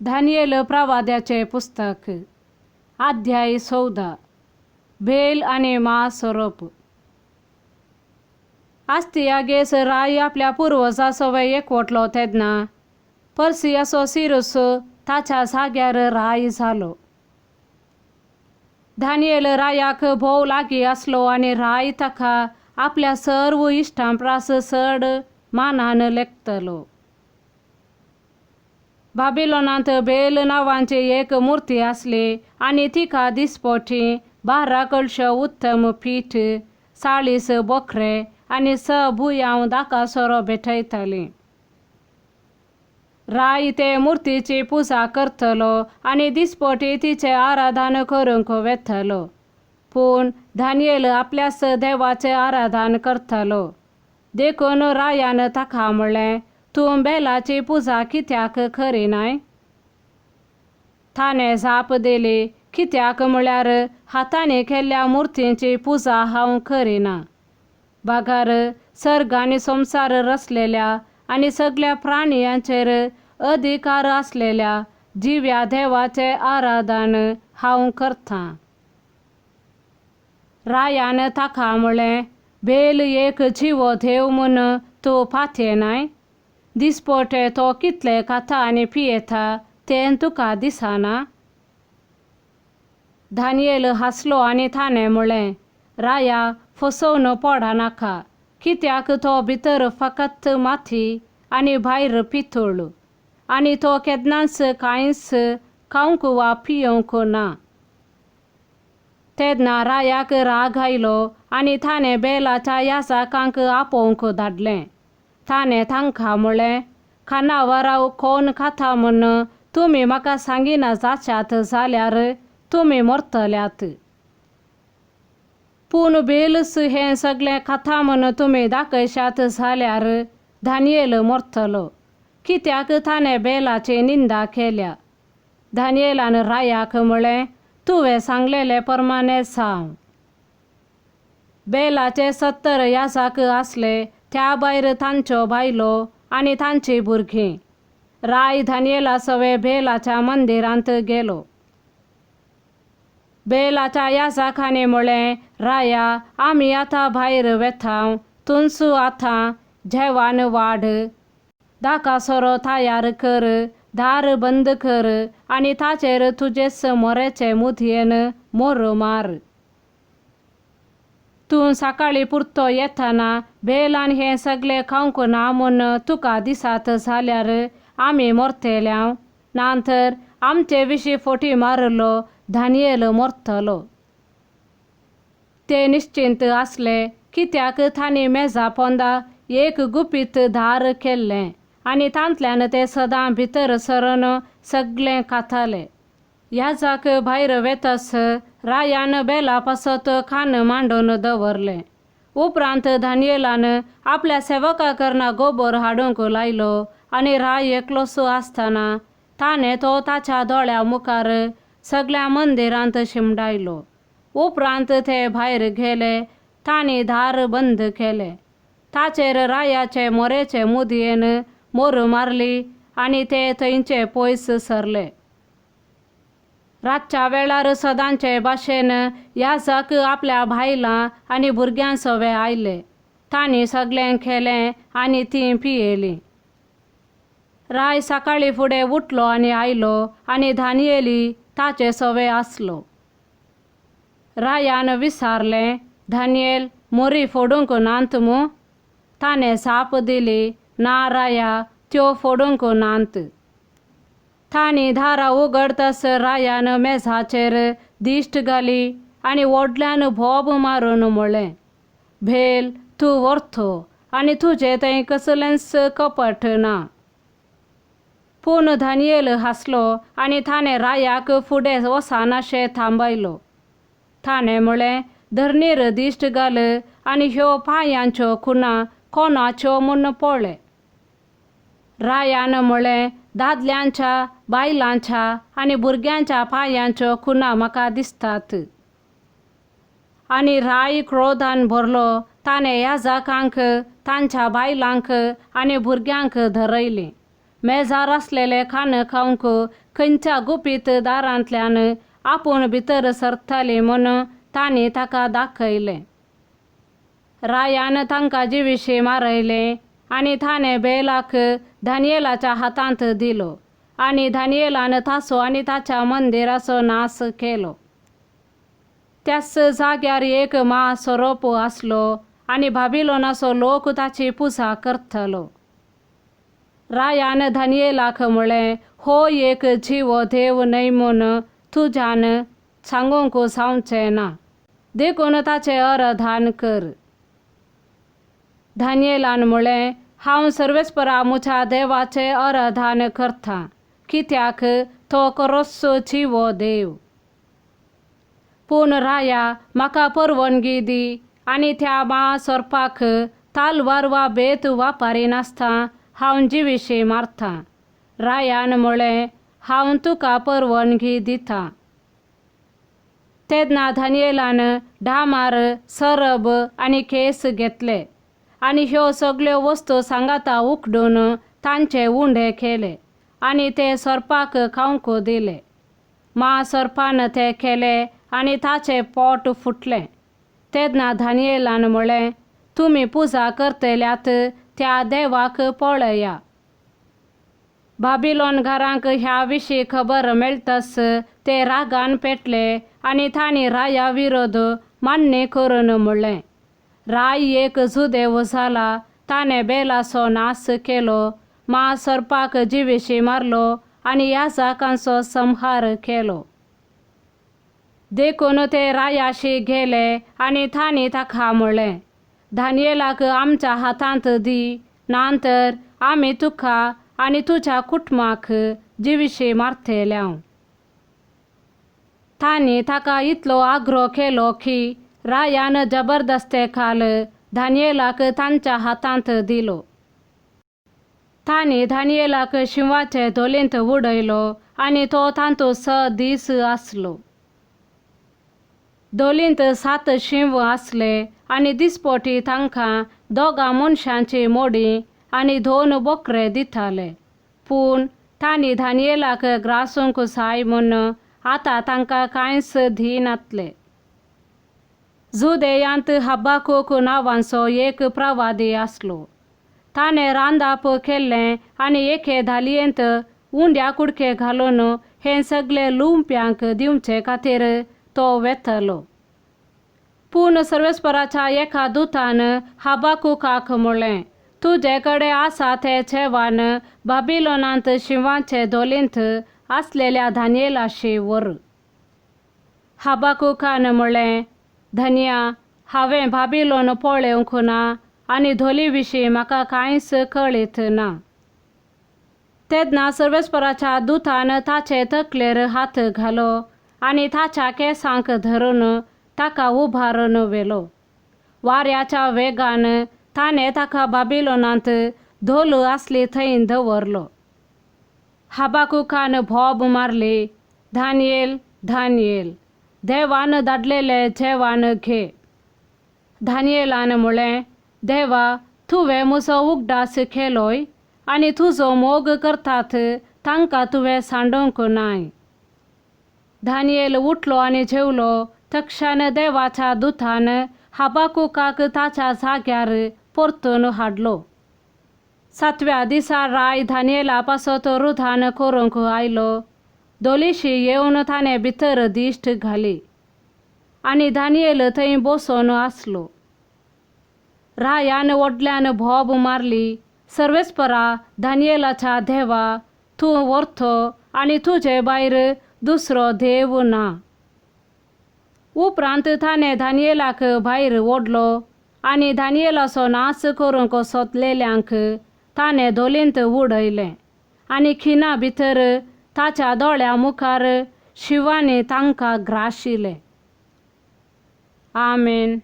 दानियेल प्रवाद्याचे पुस्तक अध्याय 14 भेल आणि महास्वरूप. आस्तियागेस राय आपल्या पूर्वजा सवय एकवटलो तेदना पर्सियासो सिरुस ताच्या जाग्यार राय झालो. दानियेल रायाक भोव लागी असलो आणि राय ताका आपल्या सर्व इष्टांप्रास चड मानान लेखतलो. बाबिलोनांत बेल नावांची एक मूर्ती असली आणि तिका दिसपोटी 12 कलश उत्तम पीठ 40 बोखरे आणि 6 भुयांव दाकासोरो भेटयतली. राय ते मूर्तीची पूजा करतलो आणि दिसपोटी तिचे आराधन करूंक वेतलो. पूण दानियेल आपल्याच देवाचे आराधन करतलो. देखून रायान ताका म्हणलें, तूं बेलाची पूजा कित्याक करिनाय? ताणें जाप दिली, कित्याक म्हळ्यार हातांनी केल्ल्या मूर्तींची पूजा हांव करिना. बागार सर्ग आनी संसार रचलेल्या आणि सगळ्या प्राणयांचेर अधिकार असलेल्या जिव्या देवाचे आराधन हांव करतां. रायान ताका म्हणलें, बेल एक जिवो देव म्हूण तूं पातयेनाय? दिसपोटे तो कितले खाता आनी पियेता तें तुका दिसना? दानियेल हांसलो आनी ताणें म्हणलें, राया फसोवन पडा नाका, कित्याक तो भितर फकत माती आनी भायर पितूळ, आनी तो केन्नाच कांयच खावंक वा पियोंक ना. तेन्ना रायाक राग आयलो आनी ताणें बेलाच्या याजकांक आपोवंक धाडलें. ताणें तांकां म्हणलें, खानावरां कोण खाता म्हूण तुमी म्हाका सांगिना जाशात जाल्यार तुमी मरतल्यात. पूण बेलच हें सगळें खाता म्हूण तुमी दाखयशात जाल्यार दानियेल मरतलो, कित्याक ताणें बेलाची निंदा केल्या. दानियेलान रायाक म्हणलें, तुवें सांगलेले प्रमाणे जावं. बेलाचे 70 याजक असले, त्या भायर तांच्यो बायलो आनी तांची भुरगीं. राय दानियेला सवे बेलाच्या मंदिरांत गेलो. बेलाच्या याजकांनी म्हणलें, राया आमी आतां भायर वेतांव, तूंचो आतां जेवण वाड, दाकासोरो तयार कर, दार बंद कर आनी ताचेर तुजेच मोरेचे मुदयेन मोर मार. तूं सकाळी पुरतो येतना बेलान हें सगळें खावंक ना म्हूण तुका दिसत जाल्यार आमी मरतल्यांव, नांतर आमचे विशीं फोटी मारलो दानियेल मरतलो. ते निश्चिंत असले, कित्याक तांणी मेजा पोंदा एक गुपीत दार केल्लें आनी तांतल्यान ते सदां भितर सरून सगळें खाताले. याजक भायर वेतस रायान बेला पासत खाण मांडून दवरलें. उपरांत दानियेलान आपल्या सेवकाकरना गोबर हाडूंक लायलो आनी राय एकलोच आसतना ताणें तो ताच्या दोळ्या मुखार सगळ्या मंदिरांत शिमडायलो. उपरांत ते भायर गेले, तांणी दार बंद केलें. ताचेर रायाचे मोरेचे मुदयेन मोर मारली आनी ते थंयचे पयस सरले. रातच्या वेळार सदांचे भाशेन याजक आपल्या बायलां आनी भुरग्यां सवे आयले. तांणी सगळें केलें आनी तीं पियेलीं. राय सकाळी फुडें उठलो आनी आयलो आनी दानियेली ताचे सवे आसलो. रायान विचारलें, दानियेल मोरी फोडूंक नांत मू? ताणें जाप दिली, ना राया, त्यो फोडूंक नांत. तांणी दारां उगडतस रायान मेजाचेर दिश्ट घाली आनी व्हडल्यान भोब मारून म्हणलें, भेल तूं व्हरतो आनी तुजें थंय कसलेंच कपट ना. पूण दानियेल हांसलो आनी ताणें रायाक फुडें वचनाशें थांबयलो. ताणें म्हणलें, धरणीर दिश्ट घाल आनी ह्यो पांयांच्यो खुणा कोणाच्यो म्हूण पळय. रायान म्हणलें, दादल्यांच्या, बायलांच्या आनी भुरग्यांच्या पांयांच्यो खुणा म्हाका दिसतात. आनी राय क्रोधान भरलो. ताणें याजकांक तांच्या बायलांक आनी भुरग्यांक धरयलीं. मेजार असलेले खाणं खाऊंक खंयच्या गुपीत दारांतल्यान आपूण भितर सरतली म्हूण तांणी ताका दाखयले. रायान तांकां जिविशी मारयले आनी ताणें बेलाक दानियेलाच्या हातांत दिलो आनी दानियेलान ताचो आनी ताच्या मंदिराचो नाश केलो. त्याच जाग्यार एक महासोरोप आसलो आनी बाबिलोनाचो लोक ताची पुजा करतलो. रायान दानियेलाक म्हळें, हो एक जीव देव न्हय म्हूण तुज्यान सांगूंक जावचें ना, देखून ताचें अराधन कर. दानियेलान म्हळें, हांव सर्वेस्परा म्हज्या देवाचें अराधन करतां, कित्याक तो खरोच जीव देव. पूण राया, म्हाका परवानगी दी आनी त्या महासोरपाक तालवार वा बेत वापरिनासतना हांव जिविशी मारतां. रायान म्हळें, हांव तुका परवानगी दितां. तेन्ना दानियेलान डामार, सरब आनी केस घेतले आनी ह्यो सगळ्यो वस्तू सांगाता उकडून तांचे उंडे केले आनी ते सोरपाक खावंक दिले. महासोरपान ते केले आनी ताचें पोट फुटलें. तेन्ना दानियेलान म्हळें, तुमी पुजा करतल्यात त्या देवाक पळया. बाबिलोनकारांक ह्या विशीं खबर मेळटस ते रागान पेटले आनी तांणी राया विरोध मान्य करून म्हणलें, राय एक जुदेव जाला, ताणें बेलाचो नाश केलो, महासोरपाक जिविशी मारलो आनी याजकांचो संहार केलो. देखून ते रायाशी गेले आनी तांणी ताका म्हळें, दानियेलाक आमच्या हातांत दी, नांतर आमी तुका आनी तुज्या कुटुंबाक जिविशी मारतल्यांव. तांणी ताका इतलो आग्रो केलो की रायान जबरदस्ते खाल दानियेलाक तांच्या हातांत दिलो. तांणी दानियेलाक शिंवाचे दोलींत उडयलो आनी तो तांतूं 6 दीस आसलो. दोलींत 7 शिंव आसले आनी दिसपटी तांकां 2 मनशांची मोडी आनी 2 बोकरे दिताले. पूण तांणी दानियेलाक ग्रासूंक जाय म्हूण आतां तांकां कांयच दिनातले. जुदेयांत हब्बाकूक नांवाचो एक प्रवादी आसलो. ताणें रांदप केल्लें आनी एके धालयेंत उंड्या कुडके घालून हें सगळें लुंप्यांक दिवचे खातीर तो वेतलो. पूण सर्वेस्पराच्या एका दुतान हब्बाकूकाक म्हळें, तुजे कडेन आसा तें जेवण बाबिलोनांत शिंवाचे दोलींत आसलेल्या दानियेलाशी व्हर. हब्बाकूकान म्हळें, धन्या, हांवें बाबिलोन पळोवंक ना आनी धोली विशीं म्हाका कांयच कळीत ना. तेन्ना सर्वेस्पराच्या दुतान ताचे तकलेर हात घालो आनी ताच्या केंसांक धरून ताका उबारून व्हेलो. वाऱ्याच्या वेगान ताणें ताका बाबिलोनांत धोल आसली थंय दवरलो. हब्बाकूकान भोब मारली, दानियेल, दानियेल, देवान धाडलेलें जेवण घे. दानियेलान म्हळें, देवा, तुवें म्हजो उगडास केलोय आनी तुजो मोग करतात तांकां तुवें सांडूंक नाय. दानियेल उठलो आनी जेवलो. तक्षण देवाच्या दुतान हब्बाकूकाक ताच्या जाग्यार परतून हाडलो. 7व्या दिसा राय दानियेला पासत रुधान करूंक आयलो. दोलीशी येवन ताणें भितर दिश्ट घाली आनी दानियेल थंय बसून आसलो. रायान व्हडल्यान भोब मारली, सर्वेस्परा दानियेलाच्या देवा, तूं व्हरतो आनी तुजे भायर दुसरो देव ना. उपरांत ताणें दानियेलाक भायर ओडलो आनी दानियेलाचो नाश करूंक सोदलेल्यांक ताणें दोलींत उडयलें आनी खिणा भितर ताच्या दोळ्या मुखार शिवांनी तांकां ग्राशिले. आमेन.